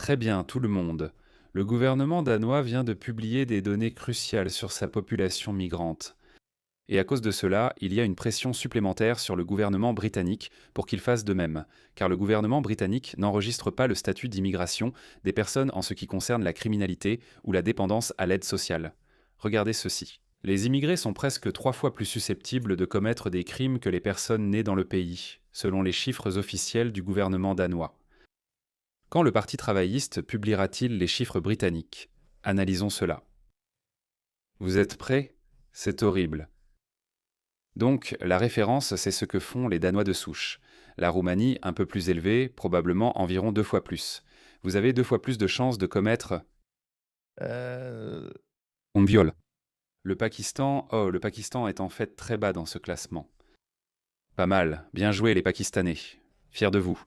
Très bien, tout le monde. Le gouvernement danois vient de publier des données cruciales sur sa population migrante. Et à cause de cela, il y a une pression supplémentaire sur le gouvernement britannique pour qu'il fasse de même, car le gouvernement britannique n'enregistre pas le statut d'immigration des personnes en ce qui concerne la criminalité ou la dépendance à l'aide sociale. Regardez ceci. Les immigrés sont presque 3 fois plus susceptibles de commettre des crimes que les personnes nées dans le pays, selon les chiffres officiels du gouvernement danois. Quand le Parti travailliste publiera-t-il les chiffres britanniques? Analysons cela. Vous êtes prêts? C'est horrible. Donc, la référence, c'est ce que font les Danois de souche. La Roumanie, un peu plus élevée, probablement environ 2 fois plus. Vous avez 2 fois plus de chances de commettre Euh, un viol. Le Pakistan est en fait très bas dans ce classement. Pas mal, bien joué les Pakistanais. Fiers de vous.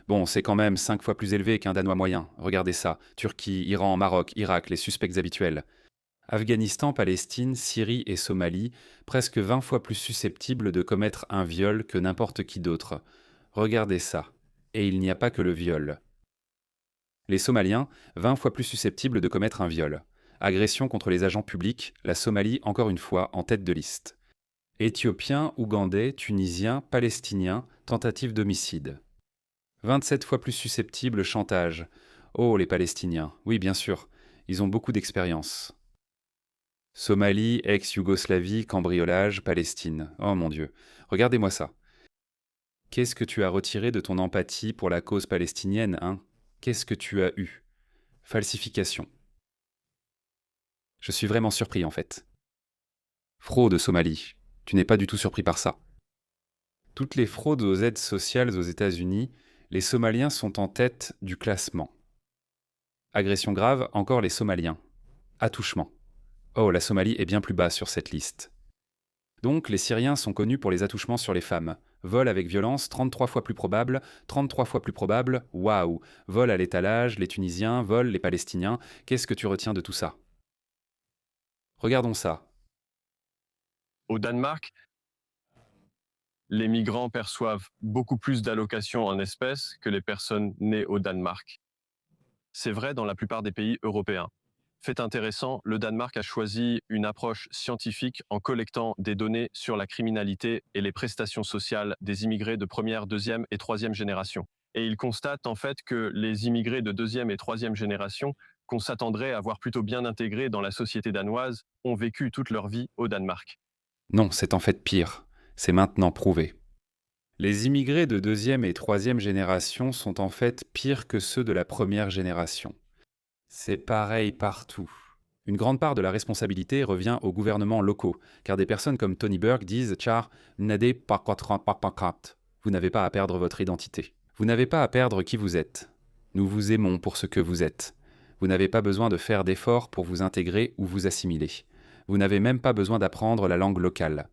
Bon, c'est quand même 5 fois plus élevé qu'un Danois moyen. Regardez ça. Turquie, Iran, Maroc, Irak, les suspects habituels. Afghanistan, Palestine, Syrie et Somalie, presque 20 fois plus susceptibles de commettre un viol que n'importe qui d'autre. Regardez ça. Et il n'y a pas que le viol. Les Somaliens, 20 fois plus susceptibles de commettre un viol. Agression contre les agents publics, la Somalie encore une fois en tête de liste. Éthiopiens, Ougandais, Tunisiens, Palestiniens, tentative d'homicide. 27 fois plus susceptibles chantage. Oh, les Palestiniens, oui bien sûr, ils ont beaucoup d'expérience. Somalie, ex-Yougoslavie, cambriolage, Palestine. Oh mon Dieu, regardez-moi ça. Qu'est-ce que tu as retiré de ton empathie pour la cause palestinienne, hein? Qu'est-ce que tu as eu? Falsification. Je suis vraiment surpris en fait. Fraude, Somalie. Tu n'es pas du tout surpris par ça. Toutes les fraudes aux aides sociales aux États-Unis, les Somaliens sont en tête du classement. Agression grave, encore les Somaliens. Attouchement. Oh, la Somalie est bien plus bas sur cette liste. Donc, les Syriens sont connus pour les attouchements sur les femmes. Vol avec violence, 33 fois plus probable, 33 fois plus probable, waouh. Vol à l'étalage, les Tunisiens, vol les Palestiniens. Qu'est-ce que tu retiens de tout ça? Regardons ça. Au Danemark, les migrants perçoivent beaucoup plus d'allocations en espèces que les personnes nées au Danemark. C'est vrai dans la plupart des pays européens. Fait intéressant, le Danemark a choisi une approche scientifique en collectant des données sur la criminalité et les prestations sociales des immigrés de première, deuxième et troisième génération. Et il constate en fait que les immigrés de deuxième et troisième génération, qu'on s'attendrait à voir plutôt bien intégrés dans la société danoise, ont vécu toute leur vie au Danemark. Non, c'est en fait pire. C'est maintenant prouvé. Les immigrés de deuxième et troisième génération sont en fait pires que ceux de la première génération. C'est pareil partout. Une grande part de la responsabilité revient aux gouvernements locaux, car des personnes comme Tony Burke disent Char, n'adez pas vous n'avez pas à perdre votre identité. Vous n'avez pas à perdre qui vous êtes. Nous vous aimons pour ce que vous êtes. Vous n'avez pas besoin de faire d'efforts pour vous intégrer ou vous assimiler. Vous n'avez même pas besoin d'apprendre la langue locale.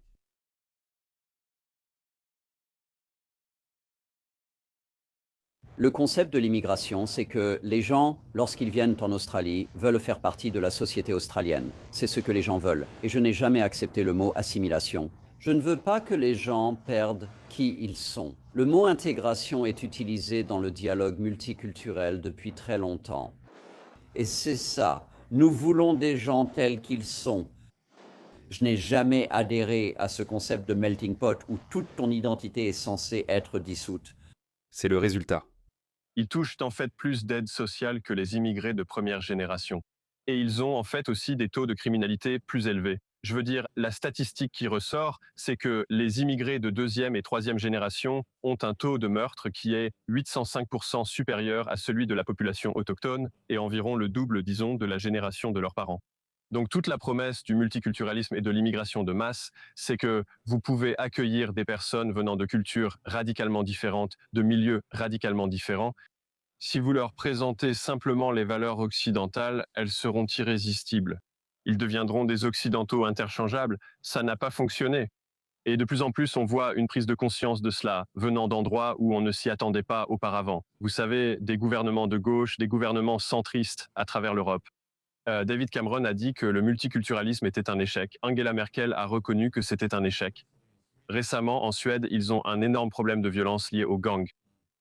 Le concept de l'immigration, c'est que les gens, lorsqu'ils viennent en Australie, veulent faire partie de la société australienne. C'est ce que les gens veulent. Et je n'ai jamais accepté le mot assimilation. Je ne veux pas que les gens perdent qui ils sont. Le mot intégration est utilisé dans le dialogue multiculturel depuis très longtemps. Et c'est ça. Nous voulons des gens tels qu'ils sont. Je n'ai jamais adhéré à ce concept de melting pot où toute ton identité est censée être dissoute. C'est le résultat. Ils touchent en fait plus d'aides sociales que les immigrés de première génération. Et ils ont en fait aussi des taux de criminalité plus élevés. Je veux dire, la statistique qui ressort, c'est que les immigrés de deuxième et troisième génération ont un taux de meurtre qui est 805% supérieur à celui de la population autochtone et environ le double, disons, de la génération de leurs parents. Donc toute la promesse du multiculturalisme et de l'immigration de masse, c'est que vous pouvez accueillir des personnes venant de cultures radicalement différentes, de milieux radicalement différents. Si vous leur présentez simplement les valeurs occidentales, elles seront irrésistibles. Ils deviendront des occidentaux interchangeables. Ça n'a pas fonctionné. Et de plus en plus, on voit une prise de conscience de cela, venant d'endroits où on ne s'y attendait pas auparavant. Vous savez, des gouvernements de gauche, des gouvernements centristes à travers l'Europe. David Cameron a dit que le multiculturalisme était un échec. Angela Merkel a reconnu que c'était un échec. Récemment, en Suède, ils ont un énorme problème de violence lié aux gangs.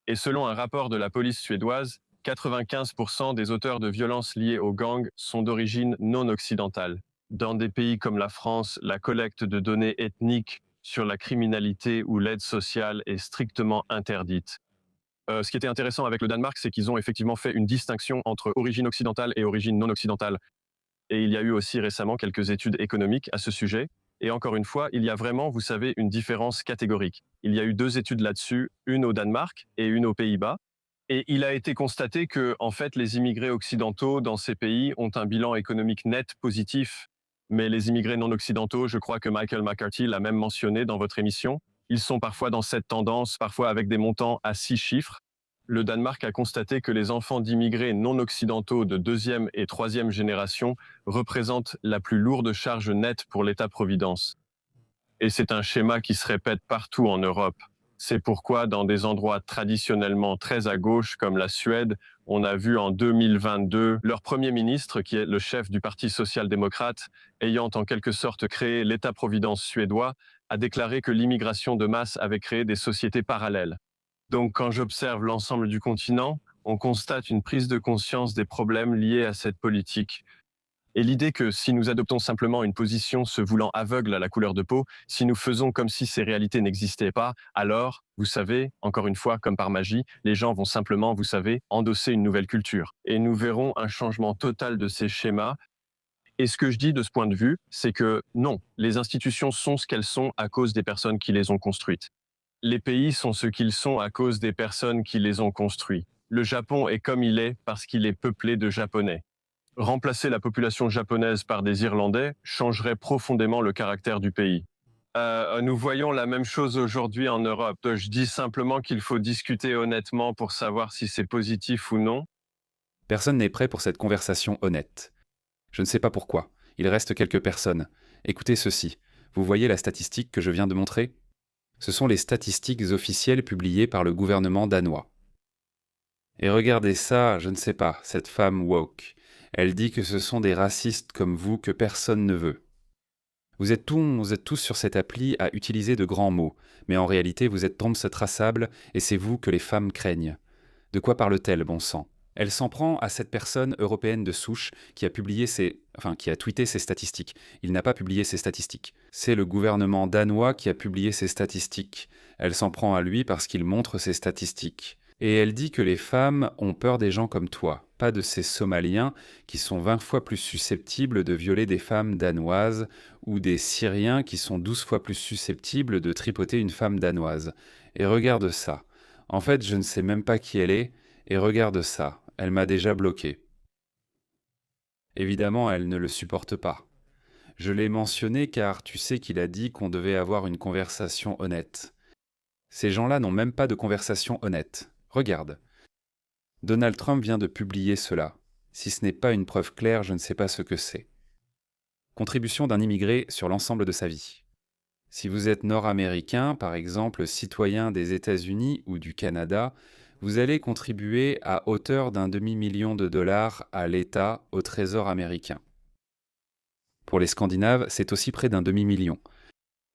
Et selon un rapport de la police suédoise, 95% des auteurs de violences liées aux gangs sont d'origine non occidentale. Dans des pays comme la France, la collecte de données ethniques sur la criminalité ou l'aide sociale est strictement interdite. Ce qui était intéressant avec le Danemark, c'est qu'ils ont effectivement fait une distinction entre origine occidentale et origine non occidentale. Et il y a eu aussi récemment quelques études économiques à ce sujet. Et encore une fois, il y a vraiment, vous savez, une différence catégorique. Il y a eu 2 études là-dessus, une au Danemark et une aux Pays-Bas. Et il a été constaté que, en fait, les immigrés occidentaux dans ces pays ont un bilan économique net positif. Mais les immigrés non occidentaux, je crois que Michael McCarthy l'a même mentionné dans votre émission, ils sont parfois dans cette tendance, parfois avec des montants à 6 chiffres. Le Danemark a constaté que les enfants d'immigrés non occidentaux de deuxième et troisième génération représentent la plus lourde charge nette pour l'État-providence. Et c'est un schéma qui se répète partout en Europe. C'est pourquoi dans des endroits traditionnellement très à gauche comme la Suède, on a vu en 2022 leur Premier ministre, qui est le chef du Parti social-démocrate, ayant en quelque sorte créé l'État-providence suédois, a déclaré que l'immigration de masse avait créé des sociétés parallèles. Donc quand j'observe l'ensemble du continent, on constate une prise de conscience des problèmes liés à cette politique. Et l'idée que si nous adoptons simplement une position se voulant aveugle à la couleur de peau, si nous faisons comme si ces réalités n'existaient pas, alors, vous savez, encore une fois, comme par magie, les gens vont simplement, vous savez, endosser une nouvelle culture. Et nous verrons un changement total de ces schémas. Et ce que je dis de ce point de vue, c'est que non, les institutions sont ce qu'elles sont à cause des personnes qui les ont construites. Les pays sont ce qu'ils sont à cause des personnes qui les ont construits. Le Japon est comme il est parce qu'il est peuplé de Japonais. Remplacer la population japonaise par des Irlandais changerait profondément le caractère du pays. Nous voyons la même chose aujourd'hui en Europe. Je dis simplement qu'il faut discuter honnêtement pour savoir si c'est positif ou non. Personne n'est prêt pour cette conversation honnête. Je ne sais pas pourquoi. Il reste quelques personnes. Écoutez ceci. Vous voyez la statistique que je viens de montrer ? Ce sont les statistiques officielles publiées par le gouvernement danois. Et regardez ça, je ne sais pas, cette femme woke. Elle dit que ce sont des racistes comme vous que personne ne veut. Vous êtes tous sur cette appli à utiliser de grands mots, mais en réalité vous êtes traçables et c'est vous que les femmes craignent. De quoi parle-t-elle, bon sang ? Elle s'en prend à cette personne européenne de souche qui a tweeté ses statistiques. Il n'a pas publié ses statistiques. C'est le gouvernement danois qui a publié ses statistiques. Elle s'en prend à lui parce qu'il montre ses statistiques. Et elle dit que les femmes ont peur des gens comme toi, pas de ces Somaliens qui sont 20 fois plus susceptibles de violer des femmes danoises ou des Syriens qui sont 12 fois plus susceptibles de tripoter une femme danoise. Et regarde ça. En fait, je ne sais même pas qui elle est, et regarde ça. Elle m'a déjà bloqué. Évidemment, elle ne le supporte pas. Je l'ai mentionné car tu sais qu'il a dit qu'on devait avoir une conversation honnête. Ces gens-là n'ont même pas de conversation honnête. Regarde. Donald Trump vient de publier cela. Si ce n'est pas une preuve claire, je ne sais pas ce que c'est. Contribution d'un immigré sur l'ensemble de sa vie. Si vous êtes nord-américain, par exemple citoyen des États-Unis ou du Canada, vous allez contribuer à hauteur d'un demi-million de dollars à l'État, au Trésor américain. Pour les Scandinaves, c'est aussi près d'un demi-million.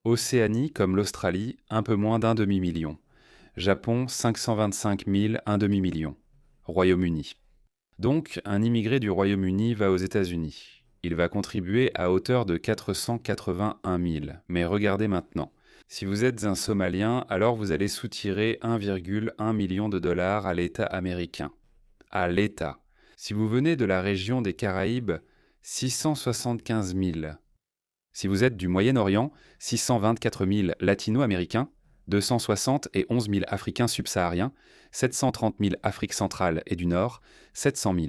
Océanie, comme l'Australie, un peu moins d'un demi-million. Japon, 525 000, un demi-million. Royaume-Uni. Donc, un immigré du Royaume-Uni va aux États-Unis. Il va contribuer à hauteur de 481 000. Mais regardez maintenant. Si vous êtes un Somalien, alors vous allez soutirer 1,1 million de dollars à l'État américain. À l'État. Si vous venez de la région des Caraïbes, 675 000. Si vous êtes du Moyen-Orient, 624 000 latino-américains, 260 et 11 000 Africains subsahariens, 730 000 Afrique centrale et du Nord, 700 000.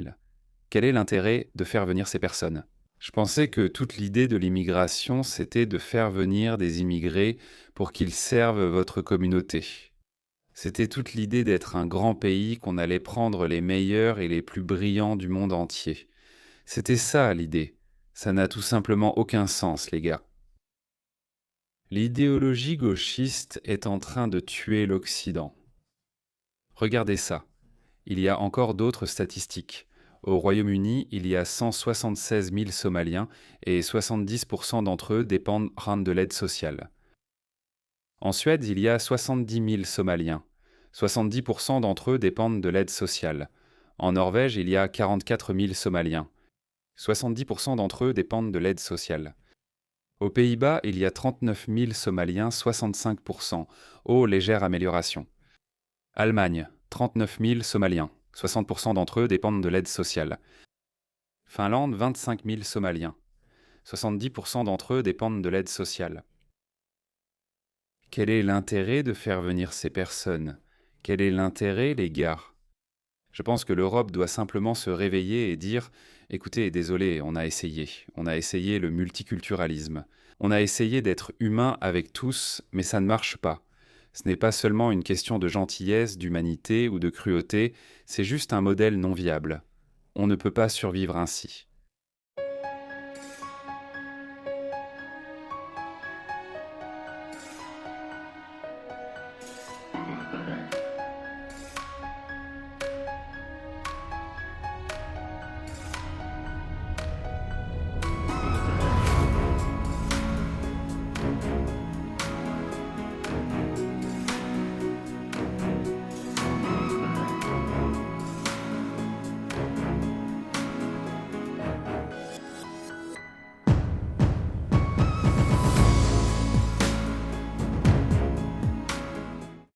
Quel est l'intérêt de faire venir ces personnes ? Je pensais que toute l'idée de l'immigration, c'était de faire venir des immigrés pour qu'ils servent votre communauté. C'était toute l'idée d'être un grand pays, qu'on allait prendre les meilleurs et les plus brillants du monde entier. C'était ça l'idée. Ça n'a tout simplement aucun sens, les gars. L'idéologie gauchiste est en train de tuer l'Occident. Regardez ça. Il y a encore d'autres statistiques. Au Royaume-Uni, il y a 176 000 Somaliens et 70% d'entre eux dépendent de l'aide sociale. En Suède, il y a 70 000 Somaliens. 70% d'entre eux dépendent de l'aide sociale. En Norvège, il y a 44 000 Somaliens. 70% d'entre eux dépendent de l'aide sociale. Aux Pays-Bas, il y a 39 000 Somaliens, 65%. Oh, légère amélioration. Allemagne, 39 000 Somaliens. 60% d'entre eux dépendent de l'aide sociale. Finlande, 25 000 Somaliens. 70% d'entre eux dépendent de l'aide sociale. Quel est l'intérêt de faire venir ces personnes? Quel est l'intérêt, les gars? Je pense que l'Europe doit simplement se réveiller et dire « Écoutez, désolé, on a essayé le multiculturalisme. On a essayé d'être humain avec tous, mais ça ne marche pas. Ce n'est pas seulement une question de gentillesse, d'humanité ou de cruauté, c'est juste un modèle non viable. On ne peut pas survivre ainsi.